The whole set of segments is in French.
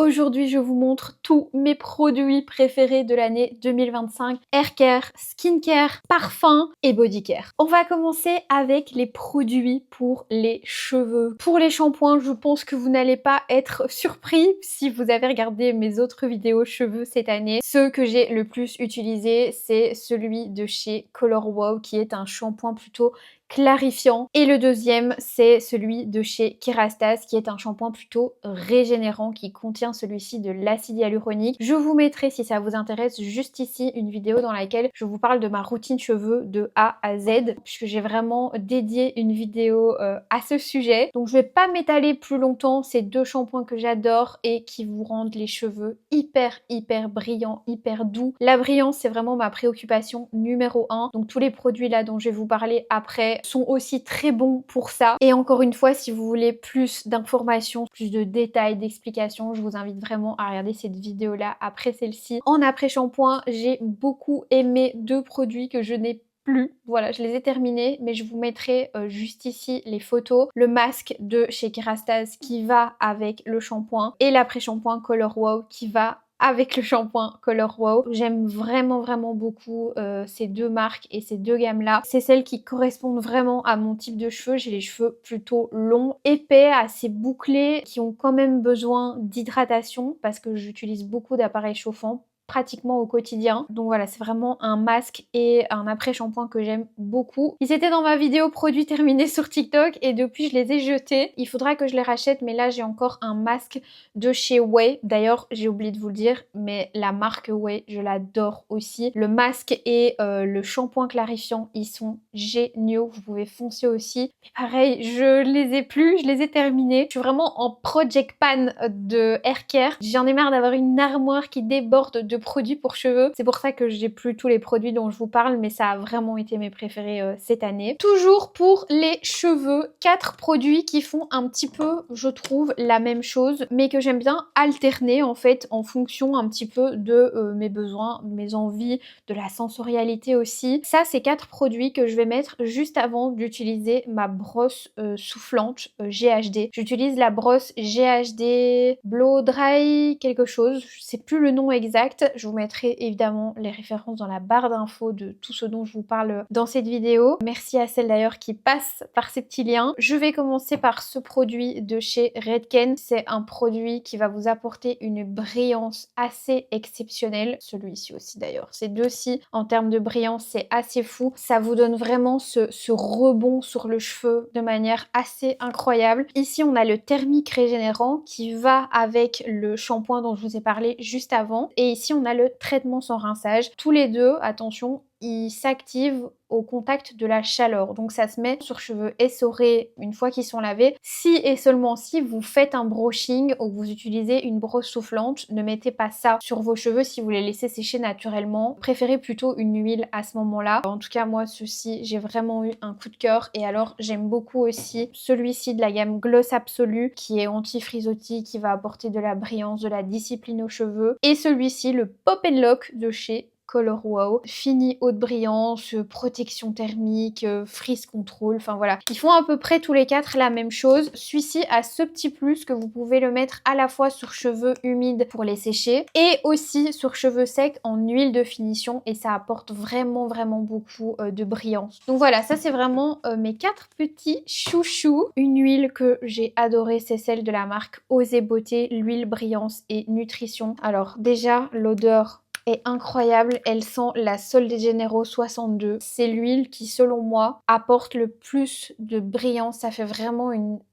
Aujourd'hui, je vous montre tous mes produits préférés de l'année 2025. Haircare, skincare, parfum et bodycare. On va commencer avec les produits pour les cheveux. Pour les shampoings, je pense que vous n'allez pas être surpris si vous avez regardé mes autres vidéos cheveux cette année. Ceux que j'ai le plus utilisé, c'est celui de chez Color Wow qui est un shampoing plutôt clarifiant, et le deuxième c'est celui de chez Kérastase qui est un shampoing plutôt régénérant qui contient celui-ci de l'acide hyaluronique. Je vous mettrai, si ça vous intéresse, juste ici une vidéo dans laquelle je vous parle de ma routine cheveux de A à Z, puisque j'ai vraiment dédié une vidéo à ce sujet. Donc je vais pas m'étaler plus longtemps, c'est deux shampoings que j'adore et qui vous rendent les cheveux hyper brillants, hyper doux. La brillance, c'est vraiment ma préoccupation numéro 1, donc tous les produits là dont je vais vous parler après sont aussi très bons pour ça. Et encore une fois, si vous voulez plus d'informations, plus de détails, d'explications, je vous invite vraiment à regarder cette vidéo là après celle-ci. En après-shampoing, j'ai beaucoup aimé deux produits que je n'ai plus. Voilà, je les ai terminés, mais je vous mettrai juste ici les photos. Le masque de chez Kérastase qui va avec le shampoing et l'après-shampoing Color Wow qui va avec le shampoing Color Wow. J'aime vraiment beaucoup ces deux marques et ces deux gammes là. C'est celles qui correspondent vraiment à mon type de cheveux. J'ai les cheveux plutôt longs, épais, assez bouclés, qui ont quand même besoin d'hydratation parce que j'utilise beaucoup d'appareils chauffants pratiquement au quotidien. Donc voilà, c'est vraiment un masque et un après-shampoing que j'aime beaucoup. Ils étaient dans ma vidéo produits terminés sur TikTok et depuis je les ai jetés. Il faudra que je les rachète, mais là j'ai encore un masque de chez Ouai. D'ailleurs, j'ai oublié de vous le dire, mais la marque Ouai, je l'adore aussi. Le masque et le shampoing clarifiant, ils sont géniaux. Vous pouvez foncer aussi. Mais pareil, je les ai plus, je les ai terminés. Je suis vraiment en project pan de haircare. J'en ai marre d'avoir une armoire qui déborde de produits pour cheveux. C'est pour ça que j'ai plus tous les produits dont je vous parle, mais ça a vraiment été mes préférés cette année. Toujours pour les cheveux, 4 produits qui font un petit peu, je trouve, la même chose, mais que j'aime bien alterner en fait en fonction un petit peu de mes besoins, de mes envies, de la sensorialité aussi. Ça, c'est 4 produits que je vais mettre juste avant d'utiliser ma brosse soufflante GHD. J'utilise la brosse GHD Blow Dry quelque chose, je sais plus le nom exact. Je vous mettrai évidemment les références dans la barre d'infos de tout ce dont je vous parle dans cette vidéo. Merci à celle d'ailleurs qui passe par ces petits liens. Je vais commencer par ce produit de chez Redken. C'est un produit qui va vous apporter une brillance assez exceptionnelle. Celui-ci aussi d'ailleurs. Ces deux-ci, en termes de brillance, c'est assez fou. Ça vous donne vraiment ce rebond sur le cheveu de manière assez incroyable. Ici, on a le thermique régénérant qui va avec le shampoing dont je vous ai parlé juste avant. Et ici, on a le traitement sans rinçage. Tous les deux, attention, ils s'activent au contact de la chaleur. Donc ça se met sur cheveux essorés une fois qu'ils sont lavés. Si et seulement si vous faites un brushing ou vous utilisez une brosse soufflante, ne mettez pas ça sur vos cheveux si vous les laissez sécher naturellement. Préférez plutôt une huile à ce moment-là. En tout cas, moi, ceci, j'ai vraiment eu un coup de cœur. Et alors, j'aime beaucoup aussi celui-ci de la gamme Gloss Absolu qui est anti-frisottis, qui va apporter de la brillance, de la discipline aux cheveux. Et celui-ci, le Pop and Lock de chez Color Wow, fini haute brillance, protection thermique, frizz control, enfin voilà. Ils font à peu près tous les 4 la même chose. Celui-ci a ce petit plus que vous pouvez le mettre à la fois sur cheveux humides pour les sécher et aussi sur cheveux secs en huile de finition et ça apporte vraiment beaucoup de brillance. Donc voilà, ça c'est vraiment mes 4 petits chouchous. Une huile que j'ai adorée, c'est celle de la marque Osé Beauté, l'huile brillance et nutrition. Alors déjà, l'odeur est incroyable, elle sent la Sol de Janeiro 62. C'est l'huile qui, selon moi, apporte le plus de brillance. Ça fait vraiment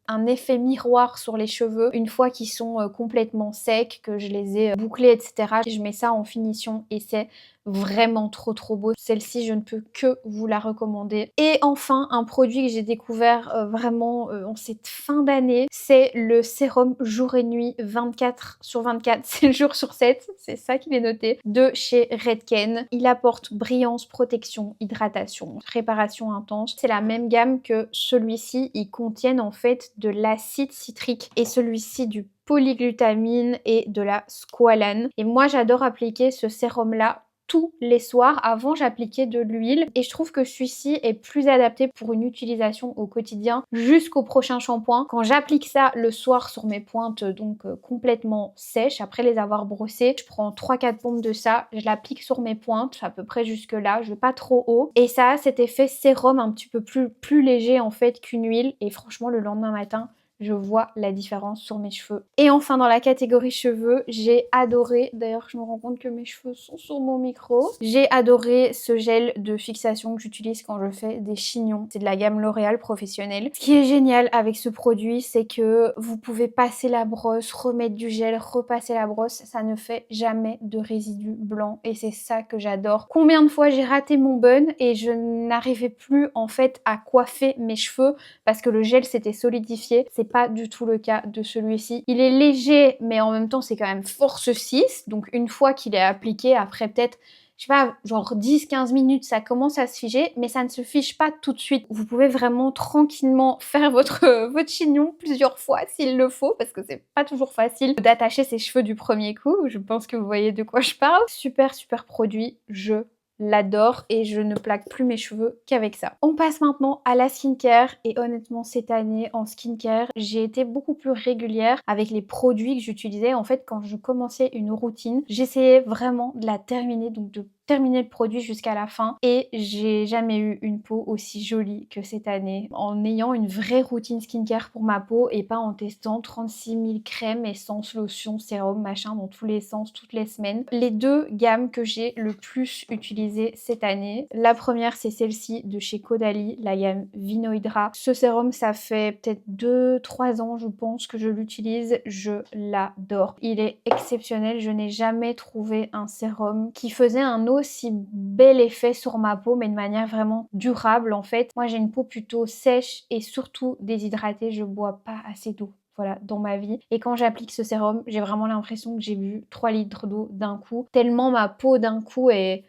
un effet miroir sur les cheveux une fois qu'ils sont complètement secs, que je les ai bouclés, etc. Je mets ça en finition et c'est vraiment trop beau. Celle-ci, je ne peux que vous la recommander. Et enfin, un produit que j'ai découvert vraiment en cette fin d'année, c'est le sérum jour et nuit 24/24, 7 jours sur 7, c'est ça qu'il est noté, de chez Redken. Il apporte brillance, protection, hydratation, réparation intense. C'est la même gamme que celui-ci. Ils contiennent en fait de l'acide citrique et celui-ci du polyglutamine et de la squalane. Et moi, j'adore appliquer ce sérum-là tous les soirs. Avant, j'appliquais de l'huile et je trouve que celui-ci est plus adapté pour une utilisation au quotidien jusqu'au prochain shampoing. Quand j'applique ça le soir sur mes pointes, donc complètement sèches, après les avoir brossées, je prends 3-4 pompes de ça, je l'applique sur mes pointes, à peu près jusque là, je vais pas trop haut. Et ça a cet effet sérum un petit peu plus léger en fait qu'une huile. Et franchement, le lendemain matin, je vois la différence sur mes cheveux. Et enfin, dans la catégorie cheveux, j'ai adoré, d'ailleurs je me rends compte que mes cheveux sont sur mon micro, j'ai adoré ce gel de fixation que j'utilise quand je fais des chignons. C'est de la gamme L'Oréal Professionnel. Ce qui est génial avec ce produit, c'est que vous pouvez passer la brosse, remettre du gel, repasser la brosse, ça ne fait jamais de résidus blancs et c'est ça que j'adore. Combien de fois j'ai raté mon bun et je n'arrivais plus en fait à coiffer mes cheveux parce que le gel s'était solidifié. C'est pas du tout le cas de celui-ci. Il est léger, mais en même temps, c'est quand même force 6. Donc une fois qu'il est appliqué, après peut-être, je sais pas, genre 10-15 minutes, ça commence à se figer, mais ça ne se fige pas tout de suite. Vous pouvez vraiment tranquillement faire votre chignon plusieurs fois s'il le faut, parce que c'est pas toujours facile d'attacher ses cheveux du premier coup. Je pense que vous voyez de quoi je parle. Super, super produit, je l'adore et je ne plaque plus mes cheveux qu'avec ça. On passe maintenant à la skincare et honnêtement cette année en skincare j'ai été beaucoup plus régulière avec les produits que j'utilisais. En fait quand je commençais une routine j'essayais vraiment de la terminer, donc de terminer le produit jusqu'à la fin et j'ai jamais eu une peau aussi jolie que cette année en ayant une vraie routine skincare pour ma peau et pas en testant 36 000 crèmes, essences, lotions, sérum, machin dans tous les sens toutes les semaines. Les deux gammes que j'ai le plus utilisées cette année, la première c'est celle-ci de chez Caudalie, la gamme Vinohydra. Ce sérum ça fait peut-être 2-3 ans je pense que je l'utilise, je l'adore. Il est exceptionnel, je n'ai jamais trouvé un sérum qui faisait un aussi bel effet sur ma peau mais de manière vraiment durable en fait. Moi j'ai une peau plutôt sèche et surtout déshydratée, je bois pas assez d'eau voilà, dans ma vie. Et quand j'applique ce sérum, j'ai vraiment l'impression que j'ai bu 3 litres d'eau d'un coup. Tellement ma peau d'un coup est...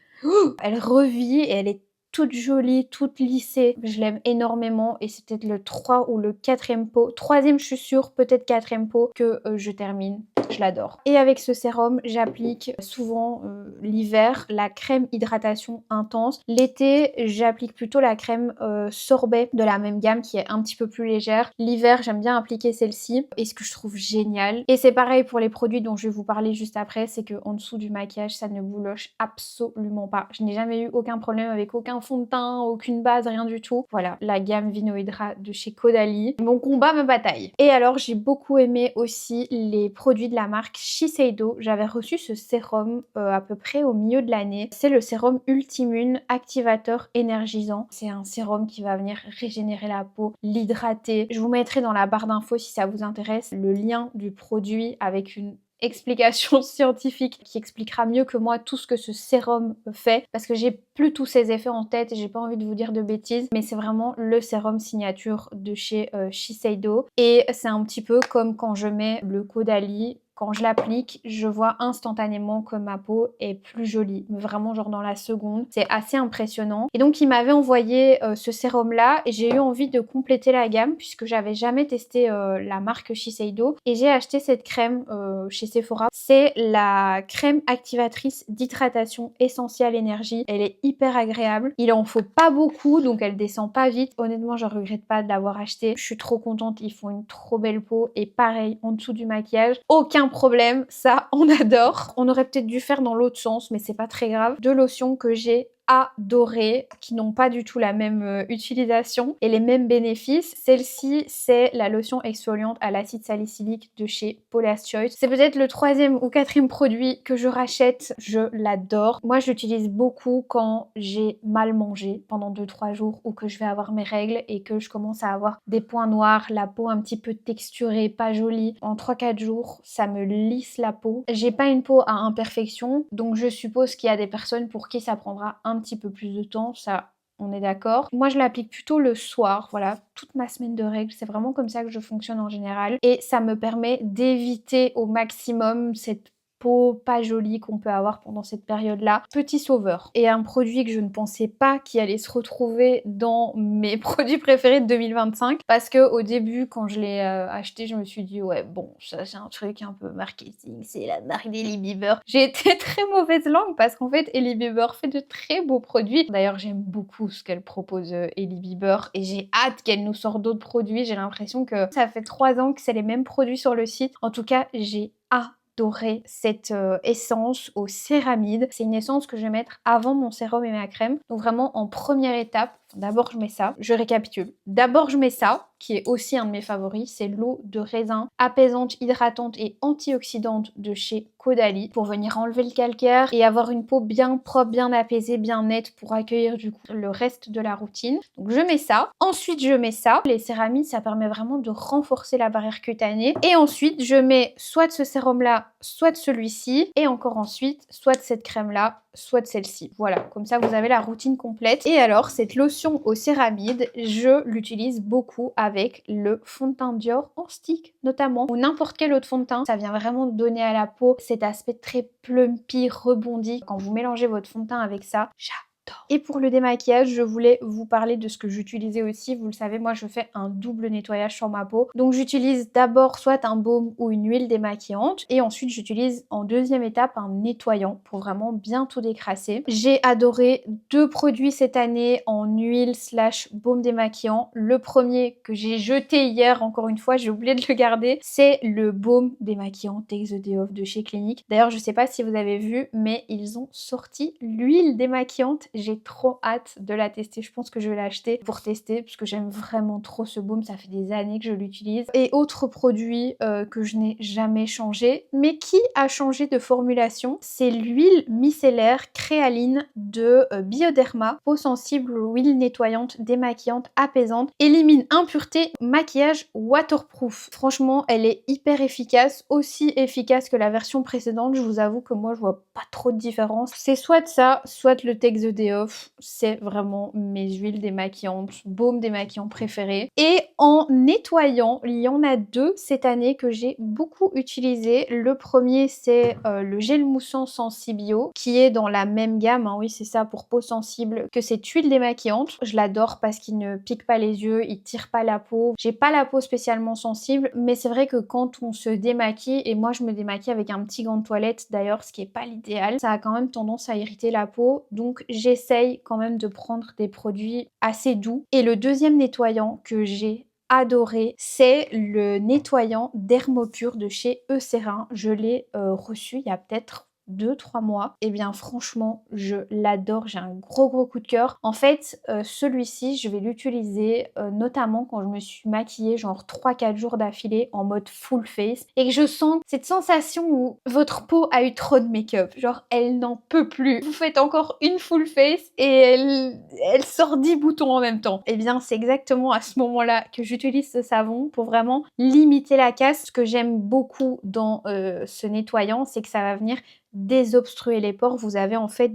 elle revit et elle est toute jolie, toute lissée. Je l'aime énormément et c'est peut-être le 3 ou le 4e pot. 3e je suis sûre, peut-être 4e pot que je termine. Je l'adore. Et avec ce sérum, j'applique souvent l'hiver la crème hydratation intense. L'été, j'applique plutôt la crème sorbet de la même gamme qui est un petit peu plus légère. L'hiver, j'aime bien appliquer celle-ci. Et ce que je trouve génial, et c'est pareil pour les produits dont je vais vous parler juste après, c'est qu'en dessous du maquillage, ça ne bouloche absolument pas. Je n'ai jamais eu aucun problème avec aucun fond de teint, aucune base, rien du tout. Voilà, la gamme Vinohydra de chez Caudalie. Mon combat, ma bataille. Et alors, j'ai beaucoup aimé aussi les produits de la marque Shiseido. J'avais reçu ce sérum à peu près au milieu de l'année. C'est le sérum Ultimune Activateur Énergisant. C'est un sérum qui va venir régénérer la peau, l'hydrater. Je vous mettrai dans la barre d'infos si ça vous intéresse le lien du produit avec une explication scientifique qui expliquera mieux que moi tout ce que ce sérum fait parce que j'ai plus tous ces effets en tête et j'ai pas envie de vous dire de bêtises mais c'est vraiment le sérum signature de chez Shiseido et c'est un petit peu comme quand je mets le Caudalie. Quand je l'applique, je vois instantanément que ma peau est plus jolie, vraiment genre dans la seconde. C'est assez impressionnant. Et donc il m'avait envoyé ce sérum là et j'ai eu envie de compléter la gamme puisque j'avais jamais testé la marque Shiseido et j'ai acheté cette crème chez Sephora. C'est la crème activatrice d'hydratation essentielle énergie. Elle est hyper agréable. Il en faut pas beaucoup donc elle descend pas vite. Honnêtement, je regrette pas de l'avoir acheté. Je suis trop contente. Ils font une trop belle peau et pareil en dessous du maquillage. Aucun problème, ça on adore. On aurait peut-être dû faire dans l'autre sens mais c'est pas très grave. Deux lotions que j'ai adorées, qui n'ont pas du tout la même utilisation et les mêmes bénéfices. Celle-ci, c'est la lotion exfoliante à l'acide salicylique de chez Paula's Choice. C'est peut-être le 3e ou 4e produit que je rachète. Je l'adore. Moi, je l'utilise beaucoup quand j'ai mal mangé pendant 2-3 jours ou que je vais avoir mes règles et que je commence à avoir des points noirs, la peau un petit peu texturée, pas jolie. En 3-4 jours, ça me lisse la peau. J'ai pas une peau à imperfection, donc je suppose qu'il y a des personnes pour qui ça prendra un petit peu plus de temps, ça on est d'accord. Moi je l'applique plutôt le soir, voilà, toute ma semaine de règles, c'est vraiment comme ça que je fonctionne en général et ça me permet d'éviter au maximum cette peau pas jolie qu'on peut avoir pendant cette période-là. Petit sauveur. Et un produit que je ne pensais pas qui allait se retrouver dans mes produits préférés de 2025 parce que au début, quand je l'ai acheté, je me suis dit ouais bon, ça c'est un truc un peu marketing, c'est la marque d'Hailey Bieber. J'ai été très mauvaise langue parce qu'en fait, Hailey Bieber fait de très beaux produits. D'ailleurs, j'aime beaucoup ce qu'elle propose Hailey Bieber et j'ai hâte qu'elle nous sorte d'autres produits. J'ai l'impression que ça fait 3 ans que c'est les mêmes produits sur le site. En tout cas, j'ai adoré cette essence aux céramides. C'est une essence que je vais mettre avant mon sérum et ma crème. Donc vraiment en première étape, d'abord je mets ça. Je récapitule. D'abord je mets ça, qui est aussi un de mes favoris. C'est l'eau de raisin apaisante, hydratante et antioxydante de chez Caudalie pour venir enlever le calcaire et avoir une peau bien propre, bien apaisée, bien nette pour accueillir du coup le reste de la routine. Donc je mets ça. Ensuite je mets ça. Les céramides, ça permet vraiment de renforcer la barrière cutanée. Et ensuite je mets soit de ce sérum là, soit de celui-ci, et encore ensuite, soit de cette crème-là, soit de celle-ci. Voilà, comme ça vous avez la routine complète. Et alors, cette lotion aux céramides, je l'utilise beaucoup avec le fond de teint Dior en stick notamment, ou n'importe quel autre fond de teint. Ça vient vraiment donner à la peau cet aspect très plumpy, rebondi. Quand vous mélangez votre fond de teint avec ça, j'adore. Et pour le démaquillage, je voulais vous parler de ce que j'utilisais aussi. Vous le savez, moi je fais un double nettoyage sur ma peau. Donc j'utilise d'abord soit un baume ou une huile démaquillante et ensuite j'utilise en deuxième étape un nettoyant pour vraiment bien tout décrasser. J'ai adoré 2 produits cette année en huile slash baume démaquillant. Le premier que j'ai jeté hier, encore une fois, j'ai oublié de le garder, c'est le baume démaquillant Take the Day Off de chez Clinique. D'ailleurs, je sais pas si vous avez vu, mais ils ont sorti l'huile démaquillante. J'ai trop hâte de la tester. Je pense que je vais l'acheter pour tester parce que j'aime vraiment trop ce baume. Ça fait des années que je l'utilise. Et autre produit que je n'ai jamais changé, mais qui a changé de formulation, c'est l'huile micellaire créaline de Bioderma. Peau sensible, huile nettoyante, démaquillante, apaisante, élimine impuretés, maquillage waterproof. Franchement, elle est hyper efficace, aussi efficace que la version précédente. Je vous avoue que moi, je vois pas trop de différence. C'est soit ça, soit le Take the Day Off. C'est vraiment mes huiles démaquillantes, baumes démaquillants préférés. Et en nettoyant, il y en a 2 cette année que j'ai beaucoup utilisé. Le premier, c'est le gel moussant Sensibio, qui est dans la même gamme, hein, oui c'est ça, pour peau sensible, que cette huile démaquillante. Je l'adore parce qu'il ne pique pas les yeux, il tire pas la peau. J'ai pas la peau spécialement sensible, mais c'est vrai que quand on se démaquille, et moi je me démaquille avec un petit gant de toilette d'ailleurs, ce qui est pas l'idéal, ça a quand même tendance à irriter la peau, donc j'essaye quand même de prendre des produits assez doux. Et le deuxième nettoyant que j'ai adoré, c'est le nettoyant Dermopur de chez Eucerin. Je l'ai reçu il y a peut-être 2-3 mois. Et bien franchement, je l'adore, j'ai un gros coup de cœur. En fait, celui-ci, je vais l'utiliser notamment quand je me suis maquillée genre 3-4 jours d'affilée en mode full face et que je sens cette sensation où votre peau a eu trop de make-up. Genre, elle n'en peut plus. Vous faites encore une full face et elle sort 10 boutons en même temps. Et bien, c'est exactement à ce moment-là que j'utilise ce savon pour vraiment limiter la casse. Ce que j'aime beaucoup dans ce nettoyant, c'est que ça va venir désobstruer les pores. Vous avez en fait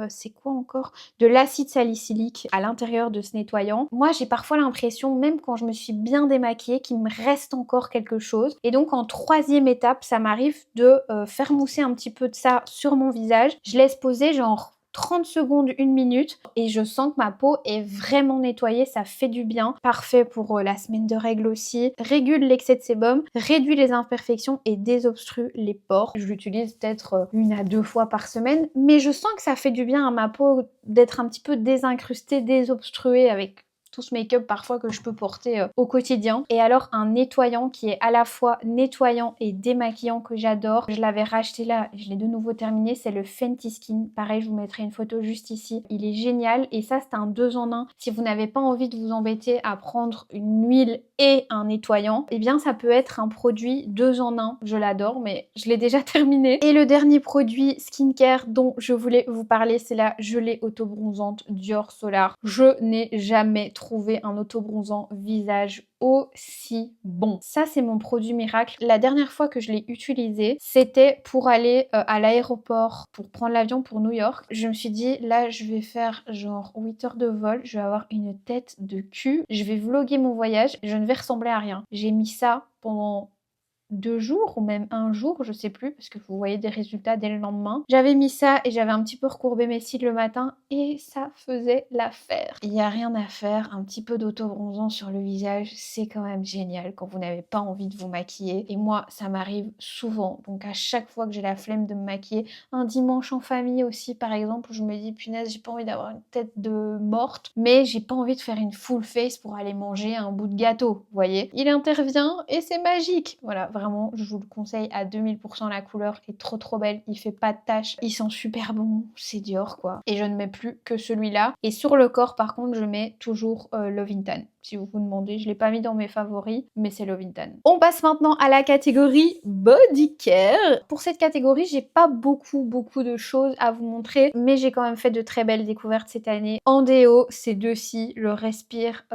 c'est quoi encore, de l'acide salicylique à l'intérieur de ce nettoyant. Moi j'ai parfois l'impression, même quand je me suis bien démaquillée, qu'il me reste encore quelque chose, et donc en troisième étape ça m'arrive de faire mousser un petit peu de ça sur mon visage. Je laisse poser genre 30 secondes, 1 minute et je sens que ma peau est vraiment nettoyée, ça fait du bien. Parfait pour la semaine de règles aussi. Régule l'excès de sébum, réduit les imperfections et désobstrue les pores. Je l'utilise peut-être 1 à 2 fois par semaine, mais je sens que ça fait du bien à ma peau d'être un petit peu désincrustée, désobstruée avec tout ce make-up parfois que je peux porter au quotidien. Et alors un nettoyant qui est à la fois nettoyant et démaquillant que j'adore. Je l'avais racheté là, je l'ai de nouveau terminé, c'est le Fenty Skin. Pareil, je vous mettrai une photo juste ici. Il est génial et ça c'est un 2 en 1. Si vous n'avez pas envie de vous embêter à prendre une huile et un nettoyant, eh bien ça peut être un produit 2 en 1. Je l'adore, mais je l'ai déjà terminé. Et le dernier produit skincare dont je voulais vous parler, c'est la gelée auto-bronzante Dior Solar. Je n'ai jamais trouvé un auto-bronzant visage aussi bon. Ça, c'est mon produit miracle. La dernière fois que je l'ai utilisé, c'était pour aller à l'aéroport, pour prendre l'avion pour New York. Je me suis dit, là, je vais faire genre 8 heures de vol, je vais avoir une tête de cul, je vais vlogger mon voyage, je ne vais ressembler à rien. J'ai mis ça pendant 2 jours ou même 1 jour, je sais plus, parce que vous voyez des résultats dès le lendemain. J'avais mis ça et j'avais un petit peu recourbé mes cils le matin et ça faisait l'affaire. Il y a rien à faire, un petit peu d'auto-bronzant sur le visage, c'est quand même génial quand vous n'avez pas envie de vous maquiller. Et moi, ça m'arrive souvent, donc à chaque fois que j'ai la flemme de me maquiller, un dimanche en famille aussi par exemple, où je me dis punaise, j'ai pas envie d'avoir une tête de morte, mais j'ai pas envie de faire une full face pour aller manger un bout de gâteau, vous voyez. Il intervient et c'est magique. Voilà, vraiment, je vous le conseille à 2000%, la couleur est trop belle, il fait pas de taches, il sent super bon, c'est Dior quoi. Et je ne mets plus que celui-là. Et sur le corps par contre, je mets toujours Love in Tan. Si vous vous demandez, je l'ai pas mis dans mes favoris, mais c'est Love in Tan. On passe maintenant à la catégorie Body Care. Pour cette catégorie, j'ai pas beaucoup de choses à vous montrer, mais j'ai quand même fait de très belles découvertes cette année. En déo, ces deux-ci, le Respire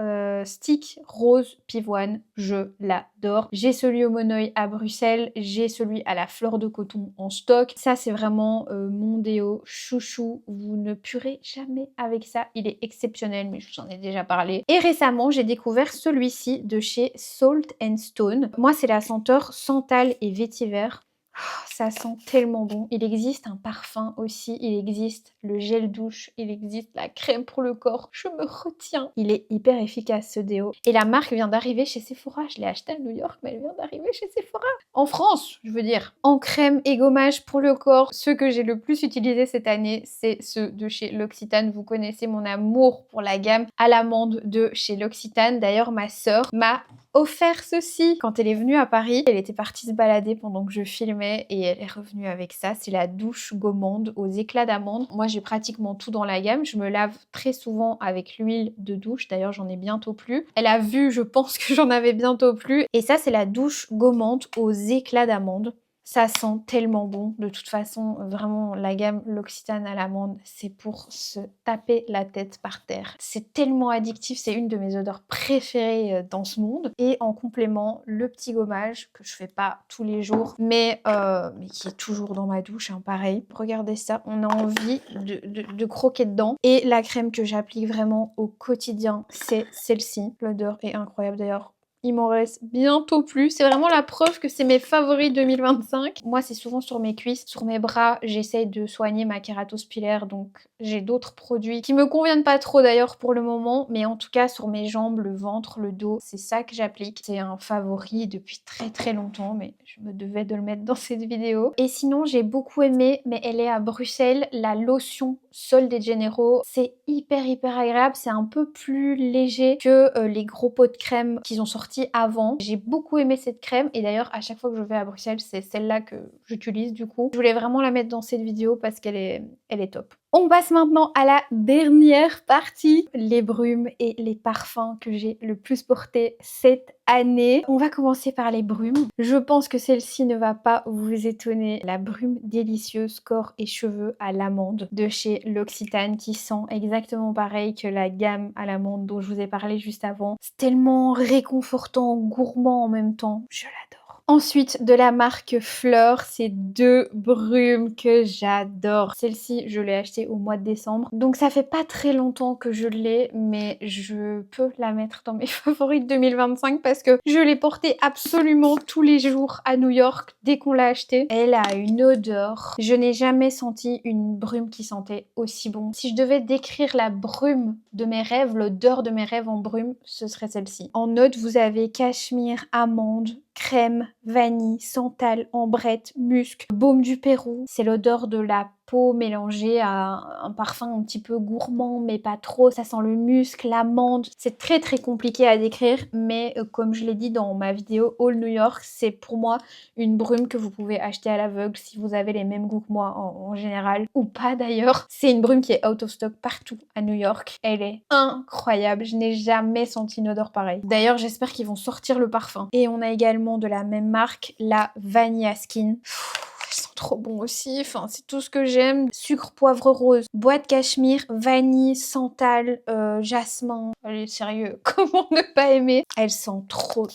Stick Rose Pivoine, je l'adore. J'ai celui au Monoi à Bruxelles, j'ai celui à la fleur de coton en stock. Ça, c'est vraiment mon déo chouchou. Vous ne purez jamais avec ça. Il est exceptionnel, mais je vous en ai déjà parlé. Et récemment, j'ai découvert celui-ci de chez Salt and Stone. Moi, c'est la senteur santal et vétiver. Oh, ça sent tellement bon. Il existe un parfum aussi, il existe le gel douche, il existe la crème pour le corps. Je me retiens. Il est hyper efficace ce déo. Et la marque vient d'arriver chez Sephora. Je l'ai acheté à New York, mais elle vient d'arriver chez Sephora. En France, je veux dire. En crème et gommage pour le corps, ceux que j'ai le plus utilisé cette année, c'est ceux de chez L'Occitane. Vous connaissez mon amour pour la gamme à l'amande de chez L'Occitane. D'ailleurs, ma sœur m'a offert ceci quand elle est venue à Paris. Elle était partie se balader pendant que je filmais et elle est revenue avec ça. C'est la douche gommande aux éclats d'amande. Moi, j'ai pratiquement tout dans la gamme. Je me lave très souvent avec l'huile de douche. D'ailleurs, j'en ai bientôt plus. Elle a vu, je pense que j'en avais bientôt plus. Et ça, c'est la douche gommante aux éclats d'amande. Ça sent tellement bon. De toute façon, vraiment, la gamme L'Occitane à l'amande, c'est pour se taper la tête par terre. C'est tellement addictif, c'est une de mes odeurs préférées dans ce monde. Et en complément, le petit gommage que je fais pas tous les jours, mais qui est toujours dans ma douche, hein, pareil. Regardez ça, on a envie de croquer dedans. Et la crème que j'applique vraiment au quotidien, c'est celle-ci. L'odeur est incroyable d'ailleurs. Il m'en reste bientôt plus. C'est vraiment la preuve que c'est mes favoris 2025. Moi, c'est souvent sur mes cuisses, sur mes bras. J'essaye de soigner ma kératose pilaire, donc j'ai d'autres produits qui me conviennent pas trop d'ailleurs pour le moment. Mais en tout cas, sur mes jambes, le ventre, le dos, c'est ça que j'applique. C'est un favori depuis très longtemps, mais je me devais de le mettre dans cette vidéo. Et sinon, j'ai beaucoup aimé, mais elle est à Bruxelles, la lotion Sol de Janeiro. C'est hyper agréable. C'est un peu plus léger que les gros pots de crème qu'ils ont sortis avant. J'ai beaucoup aimé cette crème et d'ailleurs à chaque fois que je vais à Bruxelles, c'est celle-là que j'utilise du coup. Je voulais vraiment la mettre dans cette vidéo parce qu'elle est top. On passe maintenant à la dernière partie, les brumes et les parfums que j'ai le plus portés cette année. On va commencer par les brumes. Je pense que celle-ci ne va pas vous étonner. La brume délicieuse corps et cheveux à l'amande de chez L'Occitane qui sent exactement pareil que la gamme à l'amande dont je vous ai parlé juste avant. C'est tellement réconfortant, gourmand en même temps. Je l'adore. Ensuite, de la marque Fleur, c'est deux brumes que j'adore. Celle-ci, je l'ai achetée au mois de décembre. Donc ça fait pas très longtemps que je l'ai, mais je peux la mettre dans mes favoris de 2025 parce que je l'ai portée absolument tous les jours à New York dès qu'on l'a achetée. Elle a une odeur. Je n'ai jamais senti une brume qui sentait aussi bon. Si je devais décrire la brume de mes rêves, l'odeur de mes rêves en brume, ce serait celle-ci. En note, vous avez cachemire, amande, crème, vanille, santal, ambrette, musc, baume du Pérou. C'est l'odeur de la peau mélangée à un parfum un petit peu gourmand mais pas trop. Ça sent le musc, l'amande. C'est très compliqué à décrire mais comme je l'ai dit dans ma vidéo All New York, c'est pour moi une brume que vous pouvez acheter à l'aveugle si vous avez les mêmes goûts que moi en général ou pas d'ailleurs. C'est une brume qui est out of stock partout à New York. Elle est incroyable. Je n'ai jamais senti une odeur pareille. D'ailleurs, j'espère qu'ils vont sortir le parfum. Et on a également de la même marque, la Vanilla Skin. Elle sent trop bon aussi, enfin c'est tout ce que j'aime. Sucre, poivre rose, bois de cachemire, vanille, santal, jasmin. Allez sérieux, comment ne pas aimer? Elle sent trop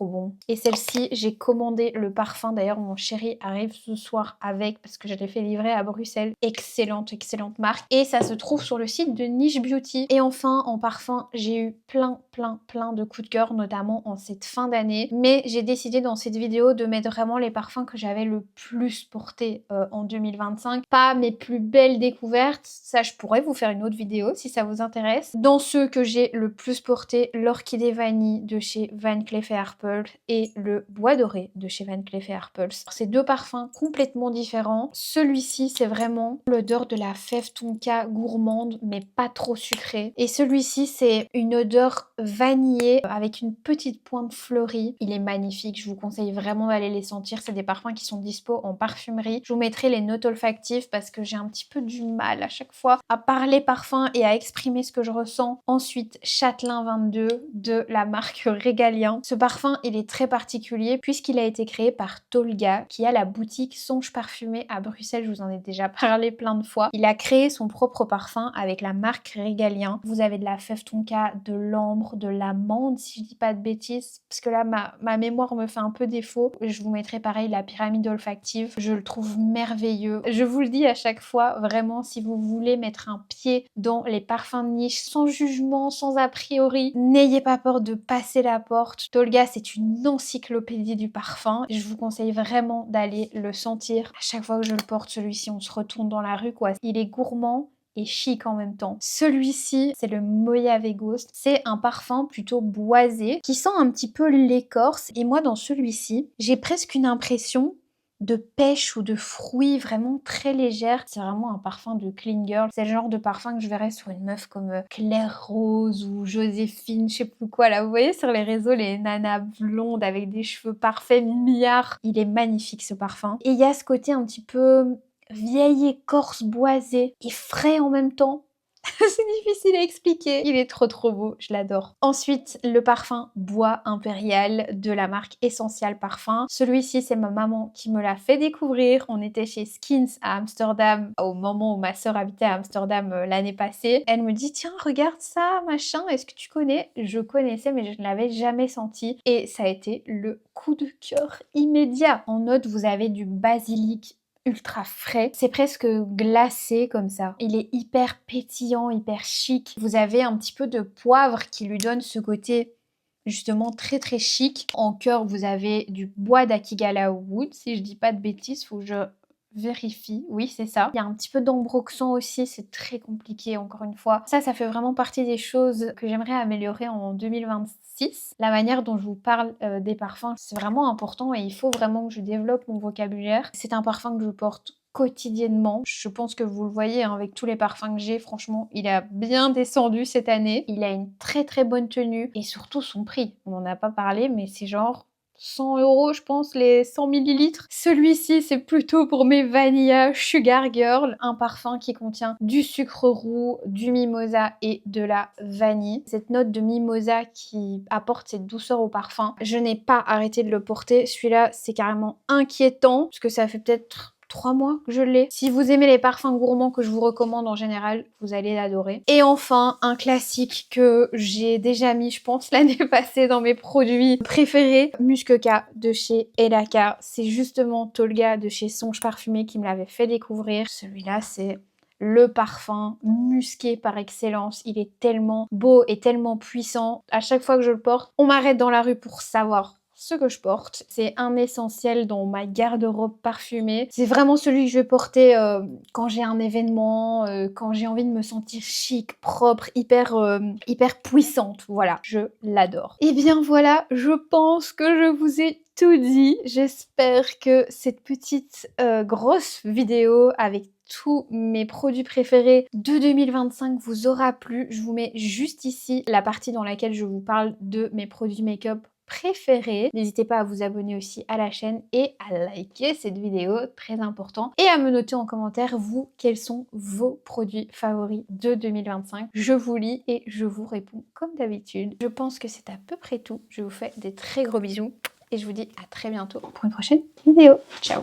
bon. Et celle-ci, j'ai commandé le parfum, d'ailleurs mon chéri arrive ce soir avec parce que je l'ai fait livrer à Bruxelles. Excellente marque. Et ça se trouve sur le site de Niche Beauty. Et enfin en parfum, j'ai eu plein de coups de cœur, notamment en cette fin d'année. Mais j'ai décidé dans cette vidéo de mettre vraiment les parfums que j'avais le plus portés en 2025. Pas mes plus belles découvertes, ça je pourrais vous faire une autre vidéo si ça vous intéresse. Dans ceux que j'ai le plus porté, l'orchidée vanille de chez Van Cleef & Arpels et le bois doré de chez Van Cleef & Arpels. C'est deux parfums complètement différents. Celui-ci c'est vraiment l'odeur de la fève tonka gourmande mais pas trop sucrée. Et celui-ci c'est une odeur vanillée avec une petite pointe fleurie. Il est magnifique, je vous conseille vraiment d'aller les sentir. C'est des parfums qui sont dispo en parfumerie. Je vous mettrai les notes olfactives parce que j'ai un petit peu du mal à chaque fois à parler parfum et à exprimer ce que je ressens. Ensuite, Châtelain 22 de la marque Régalien. Ce parfum, il est très particulier puisqu'il a été créé par Tolga qui a la boutique Songe Parfumé à Bruxelles. Je vous en ai déjà parlé plein de fois. Il a créé son propre parfum avec la marque Régalien. Vous avez de la fève tonka, de l'ambre, de l'amande si je dis pas de bêtises parce que là ma mémoire me fait un peu défaut. Je vous mettrai pareil la pyramide olfactive. Je le trouve merveilleux. Je vous le dis à chaque fois, vraiment si vous voulez mettre un pied dans les parfums de niche sans jugement, sans a priori, n'ayez pas peur de passer la porte. Tolga c'est une encyclopédie du parfum. Je vous conseille vraiment d'aller le sentir. À chaque fois que je le porte celui-ci on se retourne dans la rue quoi. Il est gourmand et chic en même temps. Celui-ci, c'est le Mojave Ghost. C'est un parfum plutôt boisé qui sent un petit peu l'écorce. Et moi, dans celui-ci, j'ai presque une impression de pêche ou de fruits vraiment très légère. C'est vraiment un parfum de clean girl. C'est le genre de parfum que je verrais sur une meuf comme Claire Rose ou Joséphine, je sais plus quoi là. Vous voyez sur les réseaux les nanas blondes avec des cheveux parfaits, milliards. Il est magnifique ce parfum. Et il y a ce côté un petit peu vieille écorce boisée et frais en même temps. C'est difficile à expliquer. Il est trop beau, je l'adore. Ensuite, le parfum Bois Impérial de la marque Essential Parfum. Celui-ci, c'est ma maman qui me l'a fait découvrir. On était chez Skins à Amsterdam au moment où ma sœur habitait à Amsterdam l'année passée. Elle me dit tiens regarde ça machin, est-ce que tu connais? Je connaissais mais je ne l'avais jamais senti et ça a été le coup de cœur immédiat. En note, vous avez du basilic ultra frais. C'est presque glacé comme ça. Il est hyper pétillant, hyper chic. Vous avez un petit peu de poivre qui lui donne ce côté justement très chic. En cœur, vous avez du bois d'Akigala Wood. Si je dis pas de bêtises, faut que je vérifie. Oui, c'est ça. Il y a un petit peu d'ambroxan aussi, c'est très compliqué encore une fois. Ça fait vraiment partie des choses que j'aimerais améliorer en 2026. La manière dont je vous parle des parfums, c'est vraiment important et il faut vraiment que je développe mon vocabulaire. C'est un parfum que je porte quotidiennement. Je pense que vous le voyez hein, avec tous les parfums que j'ai, franchement, il a bien descendu cette année. Il a une très bonne tenue et surtout son prix. On n'en a pas parlé, mais c'est genre 100 € je pense, les 100 millilitres. Celui-ci, c'est plutôt pour mes Vanilla Sugar Girl, un parfum qui contient du sucre roux, du mimosa et de la vanille. Cette note de mimosa qui apporte cette douceur au parfum. Je n'ai pas arrêté de le porter. Celui-là, c'est carrément inquiétant, parce que ça fait peut-être 3 mois que je l'ai. Si vous aimez les parfums gourmands que je vous recommande en général, vous allez l'adorer. Et enfin, un classique que j'ai déjà mis, je pense, l'année passée dans mes produits préférés. Muskoka de chez Elaka. C'est justement Tolga de chez Songe Parfumé qui me l'avait fait découvrir. Celui-là, c'est le parfum musqué par excellence. Il est tellement beau et tellement puissant. À chaque fois que je le porte, on m'arrête dans la rue pour savoir ce que je porte. C'est un essentiel dans ma garde-robe parfumée. C'est vraiment celui que je vais porter quand j'ai un événement, quand j'ai envie de me sentir chic, propre, hyper puissante. Voilà, je l'adore. Et bien voilà, je pense que je vous ai tout dit. J'espère que cette petite grosse vidéo avec tous mes produits préférés de 2025 vous aura plu. Je vous mets juste ici la partie dans laquelle je vous parle de mes produits make-up préférés. N'hésitez pas à vous abonner aussi à la chaîne et à liker cette vidéo, très important. Et à me noter en commentaire, vous, quels sont vos produits favoris de 2025. Je vous lis et je vous réponds comme d'habitude. Je pense que c'est à peu près tout. Je vous fais des très gros bisous et je vous dis à très bientôt pour une prochaine vidéo. Ciao!